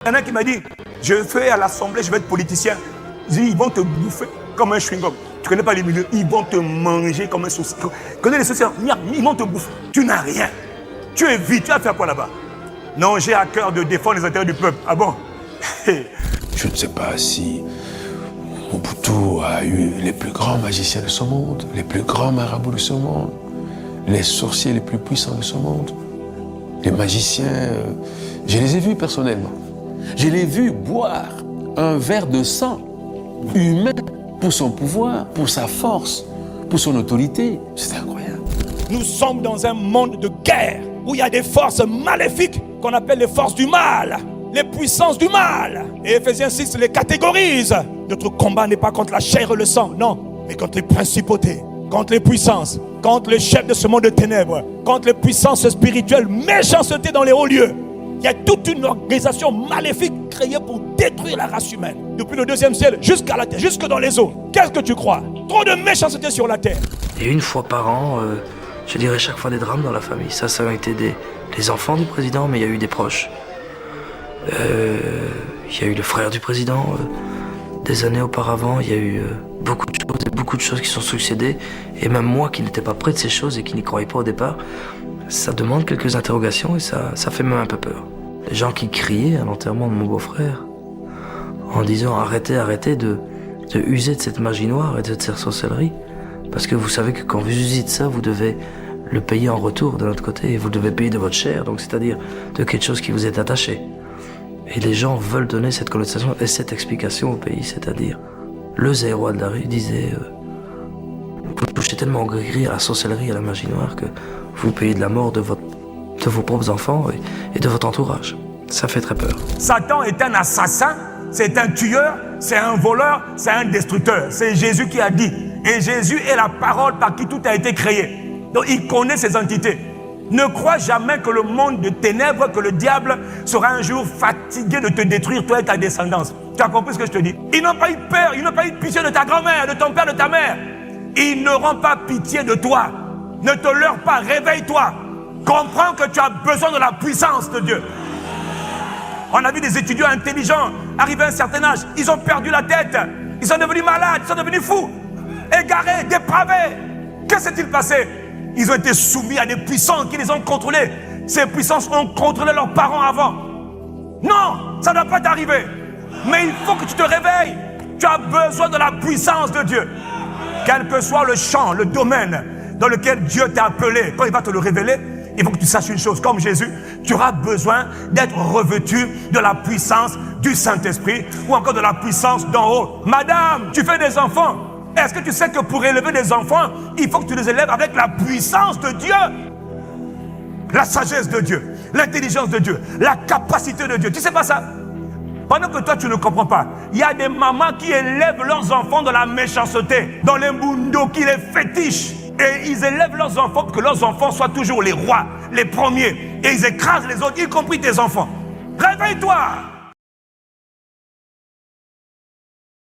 Il y en a qui m'a dit, je fais à l'Assemblée, je vais être politicien. Je dis, ils vont te bouffer comme un chewing-gum. Tu ne connais pas les milieux, ils vont te manger comme un saucisson. Tu connais les saucissons, ils vont te bouffer. Tu n'as rien. Tu es vide, tu vas faire quoi là-bas? Non, j'ai à cœur de défendre les intérêts du peuple. Ah bon? Je ne sais pas si Mobutu a eu les plus grands magiciens de ce monde, les plus grands marabouts de ce monde, les sorciers les plus puissants de ce monde. Les magiciens, je les ai vus personnellement. Je les ai vus boire un verre de sang humain pour son pouvoir, pour sa force, pour son autorité. C'est incroyable. Nous sommes dans un monde de guerre où il y a des forces maléfiques qu'on appelle les forces du mal, les puissances du mal. Et Ephésiens 6 les catégorise. Notre combat n'est pas contre la chair et le sang, non, mais contre les principautés, contre les puissances, contre les chefs de ce monde de ténèbres, contre les puissances spirituelles, méchanceté dans les hauts lieux. Il y a toute une organisation maléfique créée pour détruire la race humaine. Depuis le 2e ciel jusqu'à la terre, jusque dans les eaux. Qu'est-ce que tu crois? Trop de méchanceté sur la terre. Et une fois par an, je dirais chaque fois des drames dans la famille. Ça a été des enfants du président, mais il y a eu des proches. Il y a eu le frère du président. Des années auparavant, il y a eu beaucoup de choses qui sont succédées. Et même moi qui n'étais pas près de ces choses et qui n'y croyais pas au départ, ça demande quelques interrogations et ça fait même un peu peur. Les gens qui criaient à l'enterrement de mon beau-frère en disant arrêtez de user de cette magie noire et de cette sorcellerie. Parce que vous savez que quand vous usez de ça, vous devez le payer en retour de notre côté. Et vous devez payer de votre chair, donc c'est-à-dire de quelque chose qui vous est attaché. Et les gens veulent donner cette connotation et cette explication au pays, c'est-à-dire le Zaïrois de la rue disait vous touchez tellement gris à la sorcellerie et à la magie noire que vous payez de la mort de vos propres enfants et de votre entourage. Ça fait très peur. Satan est un assassin, c'est un tueur, c'est un voleur, c'est un destructeur. C'est Jésus qui a dit. Et Jésus est la parole par qui tout a été créé. Donc il connaît ces entités. Ne crois jamais que le monde de ténèbres, que le diable sera un jour fatigué de te détruire, toi et ta descendance. Tu as compris ce que je te dis? Ils n'ont pas eu peur, ils n'ont pas eu pitié de ta grand-mère, de ton père, de ta mère. Ils n'auront pas pitié de toi. Ne te leurre pas, réveille-toi. Comprends que tu as besoin de la puissance de Dieu. On a vu des étudiants intelligents arriver à un certain âge. Ils ont perdu la tête. Ils sont devenus malades, ils sont devenus fous, égarés, dépravés. Que s'est-il passé? Ils ont été soumis à des puissances qui les ont contrôlés. Ces puissances ont contrôlé leurs parents avant. Non, ça ne doit pas t'arriver. Mais il faut que tu te réveilles. Tu as besoin de la puissance de Dieu. Quel que soit le champ, le domaine dans lequel Dieu t'a appelé, quand il va te le révéler, il faut que tu saches une chose. Comme Jésus, tu auras besoin d'être revêtu de la puissance du Saint-Esprit ou encore de la puissance d'en haut. Madame, tu fais des enfants. Est-ce que tu sais que pour élever des enfants, il faut que tu les élèves avec la puissance de Dieu? La sagesse de Dieu, l'intelligence de Dieu, la capacité de Dieu. Tu sais pas ça? Pendant que toi tu ne comprends pas, il y a des mamans qui élèvent leurs enfants dans la méchanceté, dans les mundos qui les fétichent. Et ils élèvent leurs enfants pour que leurs enfants soient toujours les rois, les premiers. Et ils écrasent les autres, y compris tes enfants. Réveille-toi!